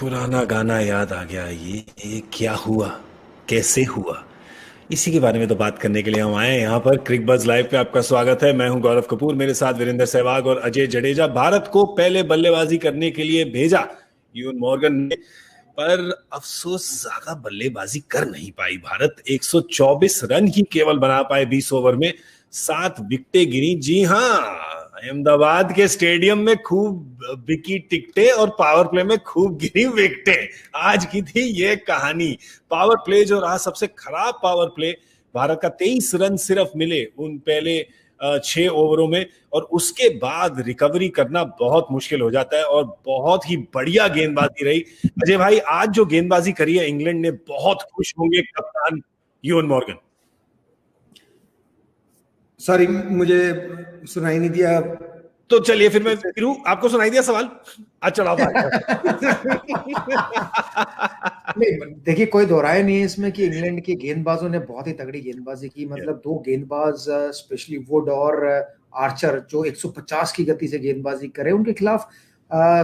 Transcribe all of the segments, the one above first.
पुराना गाना याद आ गया। ये क्या हुआ, कैसे हुआ, इसी के बारे में तो बात करने के लिए हम आए हैं यहाँ पर। क्रिक बज़ लाइव पे आपका स्वागत है। मैं हूं गौरव कपूर, मेरे साथ वीरेंद्र सहवाग और अजय जडेजा। भारत को पहले बल्लेबाजी करने के लिए भेजा यून मॉर्गन ने, पर अफसोस ज्यादा बल्लेबाजी कर नहीं पाई भारत। 124 रन ही केवल बना पाए 20 ओवर में, 7 विकेटें गिरी। जी हाँ, अहमदाबाद के स्टेडियम में खूब बिकी टिकटें और पावर प्ले में खूब गिरी विकेटें। आज की थी ये कहानी। पावर प्ले जो रहा सबसे खराब पावर प्ले, भारत का 23 रन सिर्फ मिले उन पहले 6 ओवरों में, और उसके बाद रिकवरी करना बहुत मुश्किल हो जाता है। और बहुत ही बढ़िया गेंदबाजी रही। अजय भाई, आज जो गेंदबाजी करी है इंग्लैंड ने, बहुत खुश होंगे कप्तान यून मॉर्गन। सॉरी, मुझे सुनाई नहीं दिया। तो चलिए फिर मैं फिर आपको सुनाई दिया सवाल। चढ़ाओ नहीं, देखिए, कोई दोहराया नहीं है इसमें कि इंग्लैंड के गेंदबाजों ने बहुत ही तगड़ी गेंदबाजी की। मतलब दो गेंदबाज, स्पेशली वुड और आर्चर, जो 150 की गति से गेंदबाजी करे, उनके खिलाफ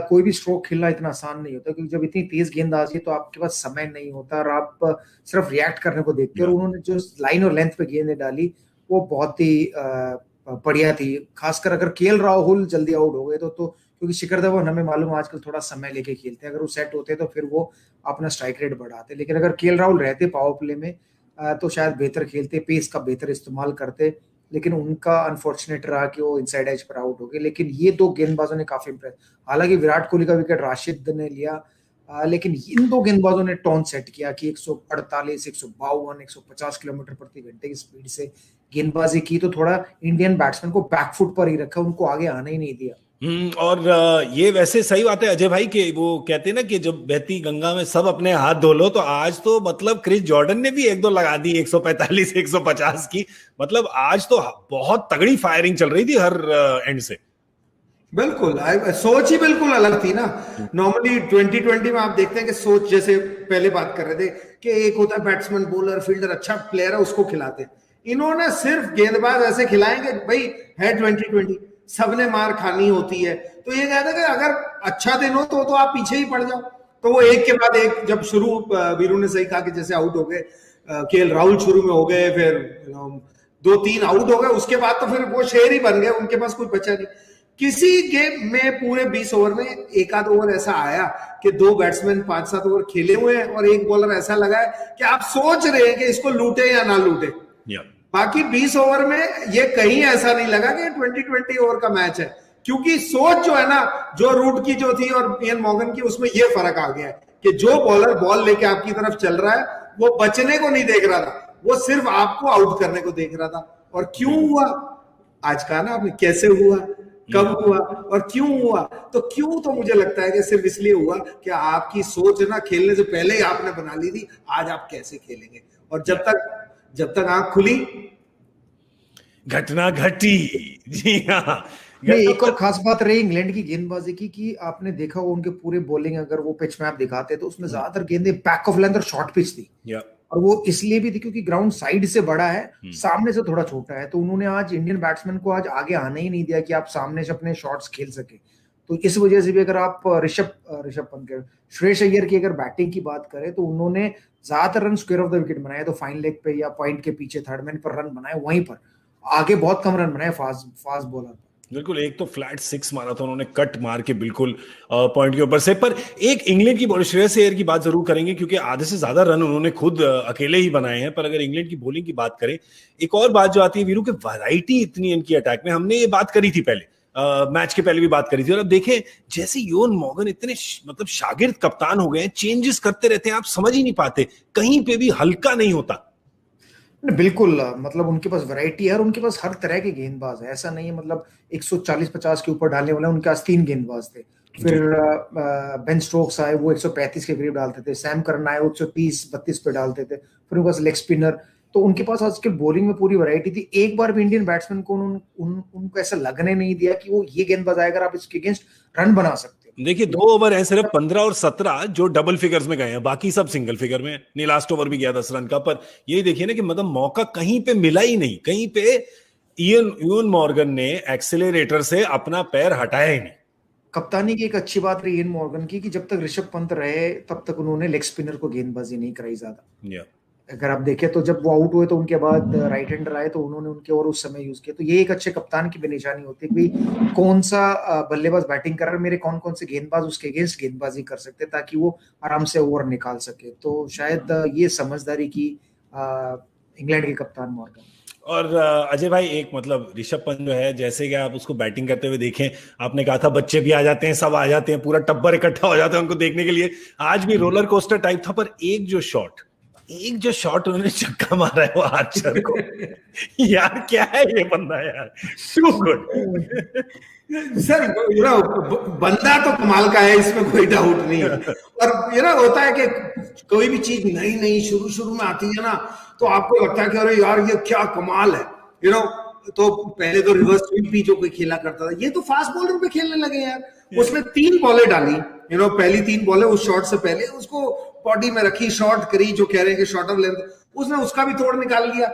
कोई भी स्ट्रोक खेलना इतना आसान नहीं होता, क्योंकि जब इतनी तेज गेंद आती है तो आपके पास समय नहीं होता और आप सिर्फ रिएक्ट करने को देखते हैं। और उन्होंने जो लाइन और लेंथ पे गेंदें डाली वो बहुत ही बढ़िया थी। खासकर अगर केएल राहुल जल्दी आउट हो गए तो क्योंकि शिखर धवन हमें मालूम आजकल थोड़ा समय लेके खेलते हैं, अगर वो सेट होते तो फिर वो अपना स्ट्राइक रेट बढ़ाते। लेकिन अगर केएल राहुल रहते पावर प्ले में तो शायद बेहतर खेलते, पेस का बेहतर इस्तेमाल करते। लेकिन उनका अनफॉर्चुनेट रहा कि वो इनसाइड एज पर आउट हो गए। लेकिन ये दो गेंदबाजों ने काफी इंप्रेस, हालांकि विराट कोहली का विकेट राशिद ने लिया, लेकिन इन दो गेंदबाजों ने टोन सेट किया कि 148, 152, 150 किलोमीटर प्रति घंटे की स्पीड से गेंदबाजी की, तो थोड़ा इंडियन बैट्समैन को बैकफुट पर ही रखा, उनको आगे आने ही नहीं दिया। और ये वैसे सही बात है अजय भाई, कि वो कहते हैं ना कि जब बहती गंगा में सब अपने हाथ धो लो, तो आज तो मतलब क्रिस जॉर्डन ने भी एक दो लगा दी 145 150 की। मतलब आज तो बहुत तगड़ी फायरिंग चल रही थी हर एंड से। बिल्कुल, सोच ही बिल्कुल अलग थी ना। नॉर्मली 2020 में आप देखते हैं कि सोच, जैसे पहले बात कर रहे थे कि एक होता है बैट्समैन, बॉलर, फील्डर, अच्छा प्लेयर है उसको खिलाते। इन्होंने सिर्फ गेंदबाज ऐसे खिलाएंगे, भाई है 2020, सबने मार खानी होती है। तो ये कहता है कि अगर अच्छा दिन हो तो आप पीछे ही पड़ जाओ। तो वो एक के बाद एक, जब शुरू, वीरू ने सही कहा कि जैसे आउट हो गए, केएल राहुल शुरू में हो गए, फिर 2-3 आउट हो गए, उसके बाद तो फिर वो शेर ही बन गए, उनके पास कुछ बचा नहीं। किसी गेम में पूरे 20 ओवर में एक आध ओवर ऐसा आया कि दो बैट्समैन 5-7 ओवर खेले हुए हैं और एक बॉलर ऐसा लगा है कि आप सोच रहे हैं कि इसको लूटे या ना लूटे। बाकी 20 ओवर में ये कहीं ऐसा नहीं लगा कि 2020 ओवर का मैच है, क्योंकि सोच जो है ना, जो रूट की जो थी और इयन मॉर्गन की, उसमें ये फर्क आ गया है कि जो बॉलर बॉल लेके आपकी तरफ चल रहा है वो बचने को नहीं देख रहा था, वो सिर्फ आपको आउट करने को देख रहा था। और क्यों हुआ, आज कहा ना आपने, कैसे हुआ, कब हुआ और क्यों हुआ। तो क्यों, तो मुझे लगता है कि सिर्फ इसलिए हुआ कि आपकी सोच ना खेलने से पहले ही आपने बना ली थी, आज आप कैसे खेलेंगे। और जब तक आंख खुली, घटना घटी। जी हाँ। नहीं, एक और खास बात रही इंग्लैंड की गेंदबाजी की कि आपने देखा वो उनके पूरे बॉलिंग, अगर वो पिच मैप दिखाते तो उसमें ज्यादातर गेंदें बैक ऑफ लेंथ और शॉर्ट पिच थी। और वो इसलिए भी थी क्योंकि ग्राउंड साइड से बड़ा है, सामने से थोड़ा छोटा है। तो उन्होंने आज इंडियन बैट्समैन को आज आगे आने ही नहीं दिया कि आप सामने से अपने शॉट्स खेल सके। तो इस वजह से भी अगर आप ऋषभ पंत, श्रेयस अय्यर की अगर बैटिंग की बात करें तो उन्होंने ज्यादातर run square of the wicket बनाए, तो फाइन लेग पे या पॉइंट के पीछे थर्ड मैन पर रन बनाए, वहीं पर आगे बहुत कम रन बनाए फास्ट बॉलर। बिल्कुल, एक तो फ्लैट 6 मारा था उन्होंने, कट मार के बिल्कुल पॉइंट के ऊपर से। पर एक इंग्लैंड की बॉलिंग, श्रेयस अय्यर की बात जरूर करेंगे क्योंकि आधे से ज्यादा रन उन्होंने खुद अकेले ही बनाए हैं। पर अगर इंग्लैंड की बॉलिंग की बात करें, एक और बात जो आती है वीरू, की वैरायटी इतनी इनकी अटैक में, हमने ये बात करी थी पहले, मैच के पहले भी बात करी थी। और अब देखें, जैसे यून मॉर्गन इतने मतलब शागिर्द कप्तान हो गए हैं, चेंजेस करते रहते हैं, आप समझ ही नहीं पाते, कहीं पे भी हल्का नहीं होता। बिल्कुल, मतलब उनके पास वैरायटी है और उनके पास हर तरह के गेंदबाज है। ऐसा नहीं है मतलब 140-50 के ऊपर डालने वाला, उनके पास 3 गेंदबाज थे। फिर बेन स्टोक्स आए, वो 135 के करीब डालते थे। सैम करन आए, वो 130-32 पे डालते थे। फिर उनके पास लेग स्पिनर। तो उनके पास आज के बॉलिंग में पूरी वैरायटी थी। एक बार भी इंडियन बैट्समैन को उनको ऐसा लगने नहीं दिया कि वो ये गेंदबाज आएगा आप इसके अगेंस्ट रन बना सकते। देखिए, 2 ओवर है सिर्फ 15 और 17 जो डबल फिगर्स में गए हैं, बाकी सब सिंगल फिगर में। नहीं, लास्ट ओवर भी गया 10 रन का। पर यही देखिए ना कि मतलब मौका कहीं पे मिला ही नहीं, कहीं पे यून मॉर्गन ने एक्सेलरेटर से अपना पैर हटाया ही नहीं। कप्तानी की एक अच्छी बात रही इयन मॉर्गन की कि जब तक ऋषभ पंत रहे तब तक उन्होंने लेग स्पिनर को गेंदबाजी नहीं कराई ज्यादा। अगर आप देखें तो जब वो आउट हुए तो उनके बाद राइट हैंडर आए तो उन्होंने उनके और उस समय यूज किया। तो ये एक अच्छे कप्तान की भी निशानी होती है कि कौन सा बल्लेबाज बैटिंग कर रहा है, मेरे कौन कौन से गेंदबाज उसके अगेंस्ट गेंदबाजी कर सकते हैं ताकि वो आराम से ओवर निकाल सके। तो शायद ये समझदारी की इंग्लैंड के कप्तान मॉर्गन। और अजय भाई एक मतलब ऋषभ पंत जो है, जैसे कि आप उसको बैटिंग करते हुए देखें, आपने कहा था बच्चे भी आ जाते हैं, सब आ जाते हैं, पूरा टब्बर इकट्ठा हो जाता है उनको देखने के लिए। आज भी रोलर कोस्टर टाइप था, पर एक जो शॉट उन्होंने छक्का मारा है वो आर्चर को यार क्या है ये बंदा यार, टू गुड सर। बंदा तो कमाल का है, इसमें कोई डाउट नहीं है। और होता है कि कोई भी चीज नई शुरू में आती है ना, तो आपको लगता है कि अरे यार ये क्या कमाल है। तो पहले तो रिवर्स स्वीप भी जो कोई खेला करता था, ये तो फास्ट बॉलर पे खेलने लगे यार। उसने 3 बॉलें डाली, पहली 3 बॉलें उस शॉट से पहले उसको बॉडी में रखी, शॉट करी, जो कह रहे हैं कि शॉट ऑफ लेंथ, उसने उसका भी तोड़ निकाल लिया,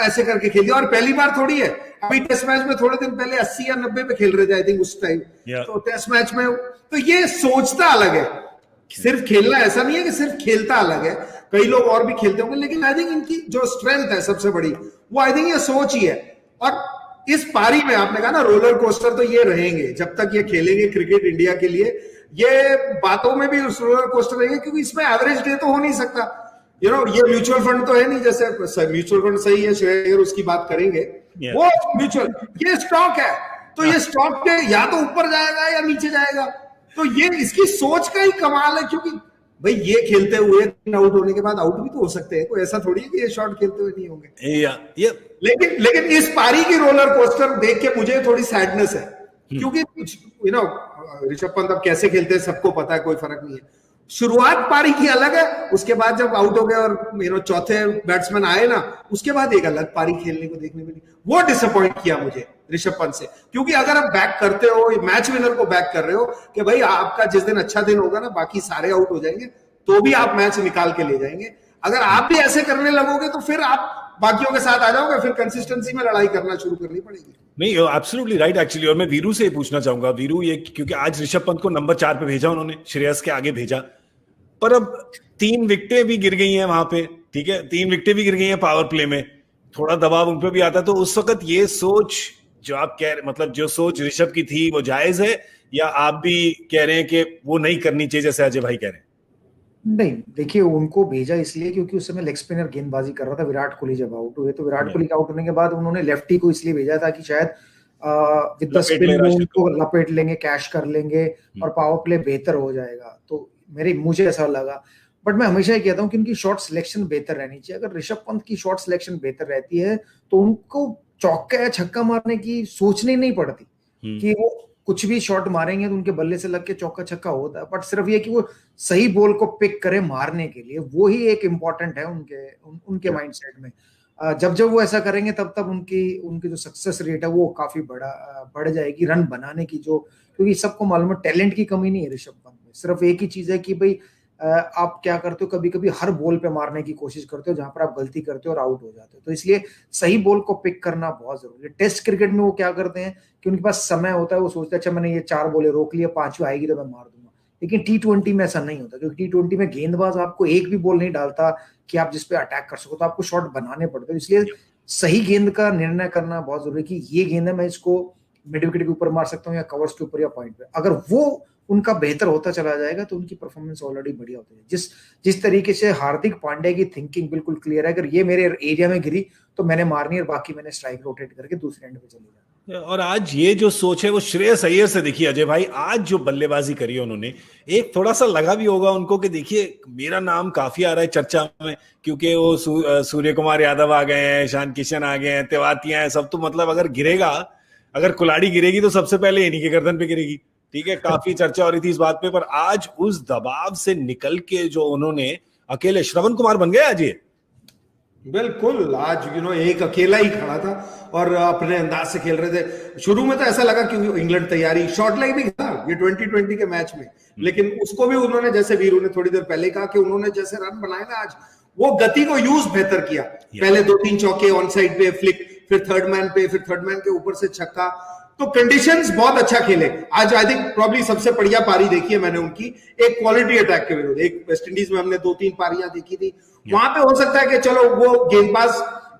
ऐसे करके खेल दिया। और पहली बार थोड़ी है, अभी टेस्ट मैच में थोड़े दिन पहले 80 या 90 पे खेल रहे थे आई थिंक उस टाइम। तो टेस्ट मैच में तो ये सोचता अलग है, सिर्फ खेलना ऐसा नहीं है कि सिर्फ खेलता अलग है, कई लोग और भी खेलते होंगे, लेकिन आई थिंक इनकी जो स्ट्रेंथ है सबसे बड़ी वो आई थिंक ये सोच ही है। और इस पारी में आपने कहा ना रोलर कोस्टर, तो ये रहेंगे जब तक ये खेलेंगे क्रिकेट इंडिया के लिए, ये बातों में भी रोलर कोस्टर रहेंगे, क्योंकि इसमें एवरेज डे तो हो नहीं सकता। ये म्यूचुअल फंड तो है नहीं, जैसे म्यूचुअल फंड सही है, श्रेयर उसकी बात करेंगे, वो म्यूचुअल, ये स्टॉक है, तो ये स्टॉक के या तो ऊपर जाएगा या नीचे जाएगा। तो ये इसकी सोच का ही कमाल है, क्योंकि भाई ये खेलते हुए आउट होने के बाद आउट भी तो हो सकते हैं, कोई ऐसा थोड़ी है कि ये शॉट खेलते हुए नहीं होंगे। लेकिन इस पारी की रोलर कोस्टर देख के मुझे थोड़ी सैडनेस है, क्योंकि ऋषभ पंत अब कैसे खेलते हैं सबको पता है, कोई फर्क नहीं है। शुरुआत पारी की अलग है, उसके बाद जब आउट हो गए और चौथे बैट्समैन आए ना, उसके बाद एक अलग पारी खेलने को देखने मिली। वो डिसअपॉइंट किया मुझे ऋषभ पंत से, क्योंकि अगर आप बैक करते हो, मैच विनर को बैक कर रहे हो कि भाई आपका जिस दिन अच्छा दिन होगा ना, बाकी सारे आउट हो जाएंगे तो भी आप मैच निकाल के ले जाएंगे। अगर आप भी ऐसे करने लगोगे तो फिर आप बाकियों के साथ आ जाओगे, फिर कंसिस्टेंसी में लड़ाई करना शुरू करनी पड़ेगी। नहीं, एब्सोल्युटली राइट एक्चुअली। और मैं वीरू से पूछना चाहूंगा, वीरू ये क्योंकि आज ऋषभ पंत को नंबर 4 पे भेजा उन्होंने, श्रेयस के आगे भेजा, पर अब 3 विकेटें भी गिर गई हैं वहां पे, ठीक है, 3 विकेटें भी गिर गई हैं पावर प्ले में, थोड़ा दबाव उन पे भी आता है। तो उस वक्त ये सोच जो आप कह रहे, मतलब जो सोच ऋषभ की थी वो जायज है, या आप भी कह रहे हैं कि वो नहीं करनी चाहिए जैसे अजय भाई कह रहे हैं? नहीं, देखिए उनको भेजा इसलिए क्योंकि उस समय लेग स्पिनर गेंदबाजी कर रहा था विराट कोहली जब आउट हुए, तो विराट कोहली के आउट होने के बाद उन्होंने लेफ्टी को इसलिए भेजा था कि शायद विद द स्पिन उनको लपेट लेंगे, कैश कर लेंगे और पावर प्ले बेहतर हो जाएगा। तो मुझे ऐसा लगा, बट मैं हमेशा ही कहता हूँ कि उनकी शॉट सिलेक्शन बेहतर रहनी चाहिए। अगर ऋषभ पंत की शॉट सिलेक्शन बेहतर रहती है तो उनको चौका या छक्का मारने की सोचनी नहीं पड़ती, कि वो कुछ भी शॉट मारेंगे तो उनके बल्ले से लग के चौका छक्का होता है। बट सिर्फ ये कि वो सही बॉल को पिक करे मारने के लिए, वो ही एक इम्पोर्टेंट है उनके माइंडसेट में। जब वो ऐसा करेंगे तब उनकी जो सक्सेस रेट है वो काफी बढ़ जाएगी रन बनाने की, जो क्योंकि सबको मालूम है टैलेंट की कमी नहीं है ऋषभ पंत में। सिर्फ एक ही चीज है कि भाई आप क्या करते हो, कभी कभी हर बॉल पे मारने की कोशिश करते हो जहां पर आप गलती करते हो और आउट हो जाते हो। तो इसलिए सही बॉल को पिक करना बहुत जरूरी है। टेस्ट क्रिकेट में वो क्या करते हैं कि उनके पास समय होता है, वो सोचते हैं अच्छा मैंने ये 4 बॉलें रोक लिया, 5वीं आएगी तो मैं मार दूंगा। लेकिन T20 में ऐसा नहीं होता, क्योंकि T20 में गेंदबाज आपको एक भी बॉल नहीं डालता कि आप जिसपे अटैक कर सको, तो आपको शॉट बनाने पड़ते हैं। इसलिए सही गेंद का निर्णय करना बहुत जरूरी है कि ये गेंद है, मैं इसको मिड विकेट के ऊपर मार सकता हूँ या कवर्स के ऊपर या पॉइंट पे। अगर वो उनका बेहतर होता चला जाएगा तो उनकी परफॉर्मेंस ऑलरेडी बढ़िया होती है। जिस तरीके से हार्दिक पांड्या की थिंकिंग बिल्कुल क्लियर है, अगर ये मेरे एरिया में गिरी तो मैंने मारनी है और बाकी मैंने स्ट्राइक रोटेट करके दूसरे एंड पे चले जाना। और आज ये जो सोच है वो श्रेयस अय्यर से देखिए अजय भाई, आज जो बल्लेबाजी करी है उन्होंने, एक थोड़ा सा लगा भी होगा उनको कि देखिए मेरा नाम काफी आ रहा है चर्चा में, क्योंकि वो सूर्य कुमार यादव आ गए हैं, ईशान किशन आ गए हैं, तेवातिया हैं, सब तो मतलब अगर गिरेगा, अगर कुल्हाड़ी गिरेगी तो सबसे पहले इन्हीं के गर्दन पे गिरेगी, ठीक है। काफी चर्चा हो रही थी इस बात पे, पर आज उस दबाव से निकल के जो उन्होंने अकेले श्रवण कुमार बन गए आज ये। बिल्कुल, आज एक अकेला ही खड़ा था और अपने अंदाज से खेल रहे थे। शुरू में तो ऐसा लगा क्योंकि इंग्लैंड तैयारी, शॉर्ट लेग भी था ये 2020 के मैच में, लेकिन उसको भी उन्होंने, जैसे वीरू ने थोड़ी देर पहले कहा कि उन्होंने जैसे रन बनाए ना आज, वो गति को यूज बेहतर किया। पहले 2-3 चौके ऑन साइड पे फ्लिक, फिर थर्ड मैन पे, फिर थर्ड मैन के ऊपर से छक्का, तो कंडीशंस बहुत अच्छा खेले आज। आई थिंक प्रॉब्ली सबसे बढ़िया पारी देखी है मैंने उनकी, एक क्वालिटी अटैक के विरुद्ध। एक वेस्ट इंडीज में हमने 2-3 पारियां देखी थी, वहां पे हो सकता है कि चलो वो गेंदबाज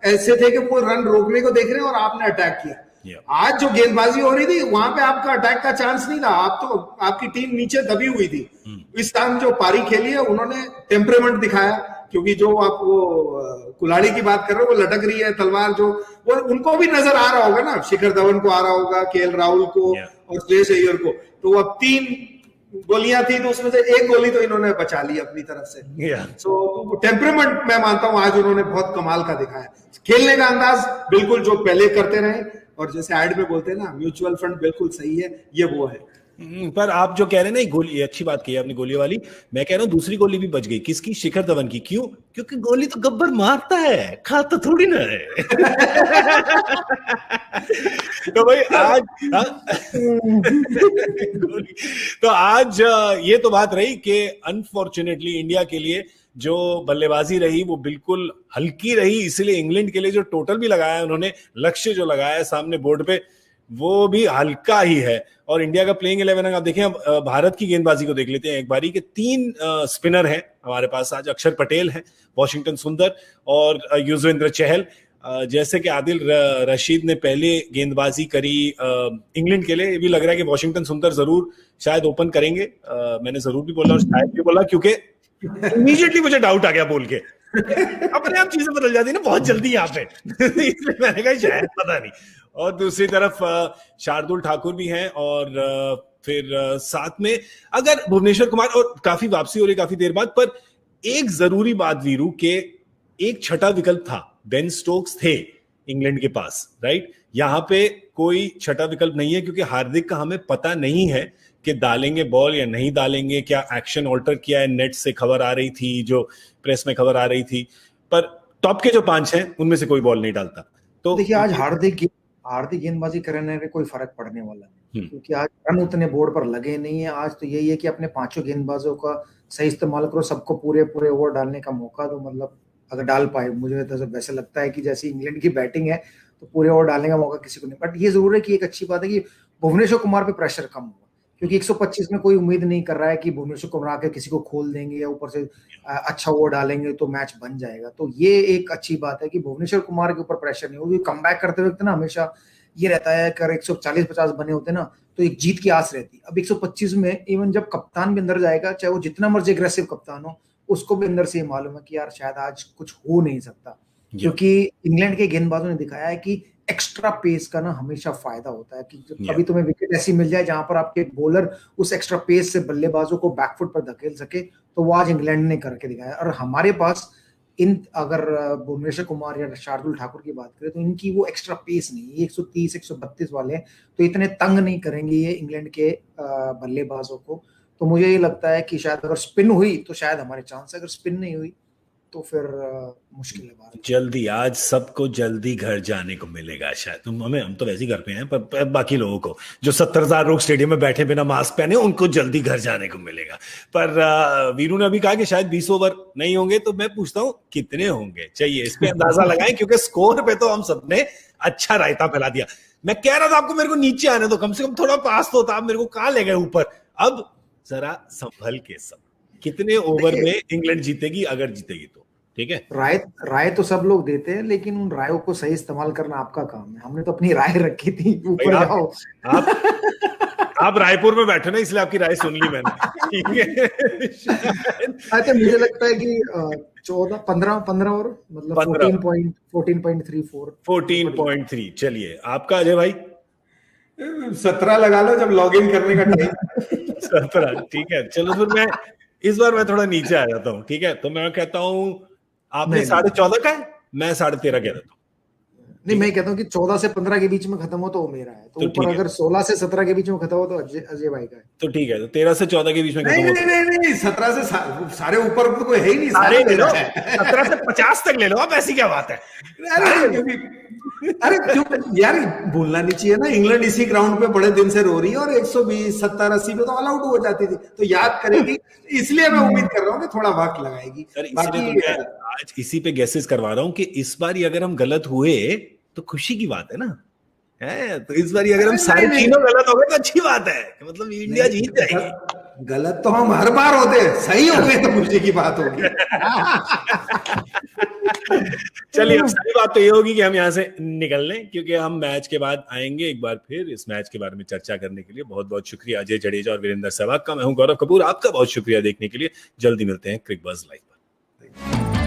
ऐसे थे कि वो रन रोकने को देख रहे हैं और आपने अटैक किया। आज जो गेंदबाजी हो रही थी वहां पे आपका अटैक का चांस नहीं था, आप तो आपकी टीम नीचे दबी हुई थी। इस टाइम जो पारी खेली है उन्होंने टेम्परेमेंट दिखाया, क्योंकि जो आप वो कुल्हाड़ी की बात कर रहे हो वो लटक रही है तलवार, जो वो उनको भी नजर आ रहा होगा ना, शिखर धवन को आ रहा होगा, केएल राहुल को और श्रेयस अय्यर को। तो अब 3 गोलियां थी तो उसमें से 1 गोली तो इन्होंने बचा ली अपनी तरफ से। सो टेम्परेमेंट मैं मानता हूं आज उन्होंने बहुत कमाल का दिखाया। खेलने का अंदाज बिल्कुल जो पहले करते रहे, और जैसे ऐड में बोलते हैं ना म्यूचुअल फंड बिल्कुल सही है, ये वो है। पर आप जो कह रहे हैं ना गोली, अच्छी बात कही आपने गोली वाली, मैं कह रहा हूं दूसरी गोली भी बच गई। किसकी? शिखर धवन की। क्यों? क्योंकि गोली तो गब्बर मारता है, खाता थोड़ी ना है। तो भाई आज गोली तो आज ये तो बात रही कि अनफॉर्चुनेटली इंडिया के लिए जो बल्लेबाजी रही वो बिल्कुल हल्की रही, इसलिए इंग्लैंड के लिए जो टोटल भी लगाया उन्होंने, लक्ष्य जो लगाया है सामने बोर्ड पे, वो भी हल्का ही है। और इंडिया का प्लेइंग 11 अगर आप देखें, भारत की गेंदबाजी को देख लेते हैं एक बारी के। 3 स्पिनर हैं हमारे पास आज। अक्षर पटेल है, वॉशिंगटन सुंदर और युजवेंद्र चहल। जैसे कि आदिल रशीद ने पहले गेंदबाजी करी इंग्लैंड के लिए, ये भी लग रहा है कि वॉशिंगटन सुंदर जरूर शायद ओपन करेंगे। मैंने जरूर भी बोला और शायद भी बोला, क्योंकि इमीडिएटली मुझे डाउट आ गया बोल के। अपने आप चीजें बदल जाती है ना बहुत जल्दी यहाँ पे। इसलिए मैंने कहा शायद, पता नहीं। और दूसरी तरफ शार्दुल ठाकुर भी हैं, और फिर साथ में अगर भुवनेश्वर कुमार, और काफी वापसी हो रही काफी देर बाद। पर एक जरूरी बात वीरू के, एक छठा विकल्प था, बेन स्टोक्स थे इंग्लैंड के पास, राइट? यहाँ पे कोई छठा विकल्प नहीं है, क्योंकि हार्दिक का हमें पता नहीं है कि डालेंगे बॉल या नहीं डालेंगे, क्या एक्शन ऑल्टर किया है। नेट से खबर आ रही थी, जो प्रेस में खबर आ रही थी, पर टॉप के जो 5 हैं उनमें से कोई बॉल नहीं डालता। तो देखिए आज हार्दिक गेंदबाजी करने में कोई फर्क पड़ने वाला नहीं, क्योंकि आज रन उतने बोर्ड पर लगे नहीं है। आज तो यही है कि अपने 5 गेंदबाजों का सही इस्तेमाल करो, सबको पूरे ओवर डालने का मौका दो। मतलब अगर डाल पाए, मुझे तो वैसे लगता है कि जैसी इंग्लैंड की बैटिंग है तो पूरे ओवर डालने का मौका किसी को नहीं। बट ये जरूर है कि एक अच्छी बात है कि भुवनेश्वर कुमार पे प्रेशर कम हुआ, क्योंकि 125 में कोई उम्मीद नहीं कर रहा है कि भुवनेश्वर कुमार आके किसी को खोल देंगे या ऊपर से अच्छा ओवर डालेंगे तो मैच बन जाएगा। तो ये एक अच्छी बात है कि भुवनेश्वर कुमार के ऊपर प्रेशर नहीं होगी। कम बैक करते वक्त ना हमेशा ये रहता है कि 140-50 बने होते ना तो एक जीत की आस रहती। अब 125 में इवन जब कप्तान भी अंदर जाएगा, चाहे वो जितना मर्जी एग्रेसिव कप्तान हो, उसको भी अंदर से ये मालूम है कि यार शायद आज कुछ हो नहीं सकता, क्योंकि इंग्लैंड के गेंदबाजों ने दिखाया है कि एक्स्ट्रा पेस का ना हमेशा फायदा होता है। कि कभी तुम्हें विकेट ऐसी मिल जाए जहां पर आपके बॉलर उस एक्स्ट्रा पेस से बल्लेबाजों को बैकफुट पर धकेल सके, तो वो आज इंग्लैंड ने करके दिखाया। और हमारे पास अगर भुवनेश्वर कुमार या शार्दुल ठाकुर की बात करें तो इनकी वो एक्स्ट्रा पेस नहीं है। 130-132 वाले हैं, तो इतने तंग नहीं करेंगे ये इंग्लैंड के बल्लेबाजों को। तो मुझे ये लगता है कि शायद अगर स्पिन हुई तो शायद हमारे चांस है, अगर स्पिन नहीं हुई तो फिर मुश्किल है। जल्दी आज सबको जल्दी घर जाने को मिलेगा शायद। हम तो वैसे ही घर पे हैं, पर बाकी लोगों को जो 70,000 लोग स्टेडियम में बैठे बिना मास्क पहने, उनको जल्दी घर जाने को मिलेगा। पर वीरू ने अभी कहा कि शायद 20 ओवर नहीं होंगे, तो मैं पूछता हूं कितने होंगे चाहिए, इस पे अंदाजा लगाएं, क्योंकि स्कोर पे तो हम सबने अच्छा रायता फैला दिया। मैं कह रहा था आपको मेरे को नीचे आने दो, कम से कम थोड़ा पास तो था, मेरे को कहां ले गए ऊपर। अब जरा संभल के सब, कितने ओवर में इंग्लैंड जीतेगी, अगर जीतेगी तो ठीक है। राय तो सब लोग देते हैं, लेकिन उन रायों को सही इस्तेमाल करना आपका काम है। हमने तो अपनी राय रखी थी, ऊपर जाओ। आप रायपुर में बैठे ना, इसलिए आपकी राय सुन ली मैंने। ठीक है। अच्छा, मुझे लगता है कि 15 ओवर, मतलब 14.34 चलिए आपका अजय भाई। 17 लगा लो जब लॉग इन करने का टाइम। 17 ठीक है। चलो फिर इस बार मैं थोड़ा नीचे आ जाता हूँ, ठीक है। तो मैं कहता हूँ आपने 14.5 का है, मैं 13.5 कह देता हूँ। नहीं, मैं कहता हूँ कि 14 से 15 के बीच में खत्म हो तो वो मेरा है। तो ऊपर अगर 16 से 17 के बीच में खत्म हो तो अजय भाई का है। तो ठीक है, तो 13 से 14 के बीच में खत्म हो। नहीं, 17 से सारे ऊपर तो कोई है ही नहीं, सारे ले लो। 17 से 50 तक ले लो आप, ऐसी क्या बात है। अरे क्यों यार, भूलना नहीं चाहिए ना, इंग्लैंड इसी ग्राउंड पे बड़े दिन से रो रही है और 120, 70, 80 पे तो ऑल आउट हो जाती थी, तो याद करेगी। इसलिए मैं उम्मीद कर रहा हूँ कि थोड़ा वक्त लगाएगी। बाकी आज इसी पे गेसेस करवा रहा हूँ कि इस बार अगर हम गलत हुए तो खुशी की बात है ना, है। तो इस बार अगर हम सारे तीनों गलत हो गए तो अच्छी बात है, मतलब इंडिया जीत जाएगी। गलत तो हम हर बार होते हैं, सही हो गए तो खुशी की बात होगी। चलिए, अब सही बात तो ये होगी कि हम यहाँ से निकल लें, क्योंकि हम मैच के बाद आएंगे एक बार फिर इस मैच के बारे में चर्चा करने के लिए। बहुत बहुत शुक्रिया अजय जडेजा और वीरेंद्र सहवाग का। मैं हूं गौरव कपूर, आपका बहुत शुक्रिया देखने के लिए। जल्दी मिलते हैं क्रिक बज़ लाइव पर।